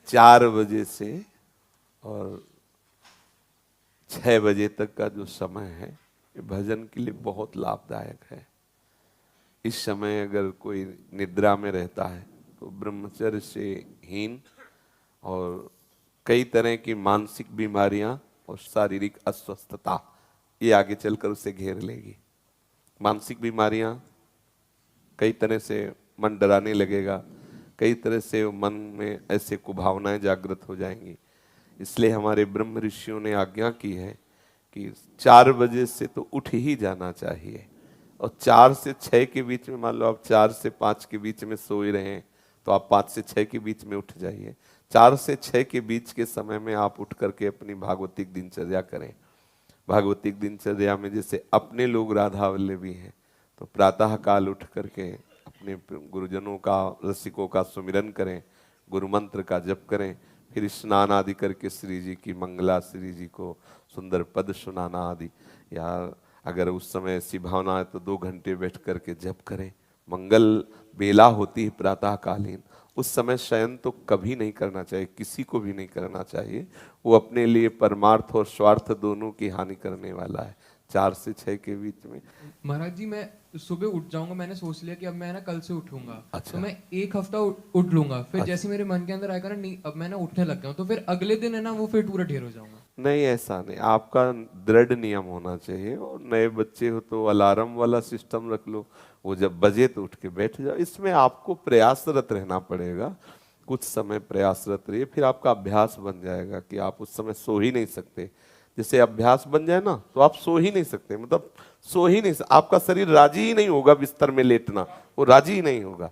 4 बजे से और 6 बजे तक का जो समय है ये भजन के लिए बहुत लाभदायक है। इस समय अगर कोई निद्रा में रहता है तो ब्रह्मचर्य से हीन और कई तरह की मानसिक बीमारियां और शारीरिक अस्वस्थता ये आगे चलकर उसे घेर लेगी। मानसिक बीमारियां, कई तरह से मन डराने लगेगा, कई तरह से मन में ऐसे कुभावनाएं जागृत हो जाएंगी। इसलिए हमारे ब्रह्म ऋषियों ने आज्ञा की है कि 4 बजे से तो उठ ही जाना चाहिए और 4 से 6 के बीच में, मान लो आप 4 से 5 के बीच में सो ही रहे हैं तो आप 5 से 6 के बीच में उठ जाइए। 4 से 6 के बीच के समय में आप उठ करके अपनी भागवतिक दिनचर्या करें। भागवतिक दिनचर्या में जैसे अपने लोग राधा वल्लभी हैं तो प्रातः काल उठ करके अपने गुरुजनों का, रसिकों का सुमिरन करें, गुरु मंत्र का जप करें, फिर स्नान आदि करके श्री जी की मंगला, श्री जी को सुंदर पद सुनाना आदि, या अगर उस समय ऐसी भावना है तो 2 घंटे बैठ करके जप करें। मंगल बेला होती है प्रातः कालीन, उस समय शयन तो कभी नहीं करना चाहिए, किसी को भी नहीं करना चाहिए। वो अपने लिए परमार्थ और स्वार्थ दोनों की हानि करने वाला है। 4 से 6 के बीच में। महाराज जी मैं सुबह उठ जाऊंगा, मैंने सोच लिया कि अब मैं ना कल से उठूंगा। अच्छा। तो मैं 1 हफ्ता उठ लूंगा, फिर अच्छा। जैसे मेरे मन के अंदर आएगा ना, नहीं अब मैं ना उठने लग गया हूँ, तो फिर अगले दिन है ना वो फिर पूरा ढेर हो जाऊंगा। नहीं, ऐसा नहीं, आपका दृढ़ नियम होना चाहिए। और नए बच्चे हो तो अलार्म वाला सिस्टम रख लो, वो जब बजे तो उठ के बैठ जाओ। इसमें आपको प्रयासरत रहना पड़ेगा, कुछ समय प्रयासरत रहिए, फिर आपका अभ्यास बन जाएगा कि आप उस समय सो ही नहीं सकते। जैसे अभ्यास बन जाए ना तो आप सो ही नहीं सकते, मतलब सो ही नहीं आपका शरीर राजी ही नहीं होगा बिस्तर में लेटना, वो राजी ही नहीं होगा।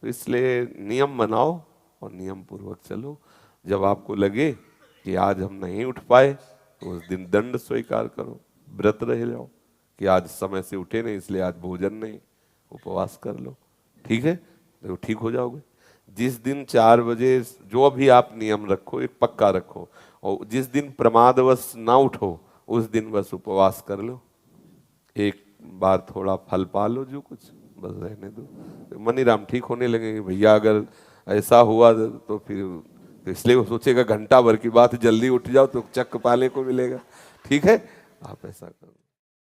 तो इसलिए नियम बनाओ और नियम पूर्वक चलो। जब आपको लगे कि आज हम नहीं उठ पाए तो उस दिन दंड स्वीकार करो, व्रत रह जाओ कि आज समय से उठे नहीं इसलिए आज भोजन नहीं, उपवास कर लो। ठीक है, तो ठीक हो जाओगे। जिस दिन 4 बजे जो भी आप नियम रखो एक पक्का रखो, और जिस दिन प्रमादवश ना उठो उस दिन बस उपवास कर लो, एक बार थोड़ा फल पा लो, जो कुछ बस रहने दो। तो मनीराम ठीक होने लगेंगे। भैया अगर ऐसा हुआ तो फिर तो इसलिए वो सोचेगा घंटा भर की बात, जल्दी उठ जाओ तो चक्क पाले को मिलेगा। ठीक है, आप ऐसा करो।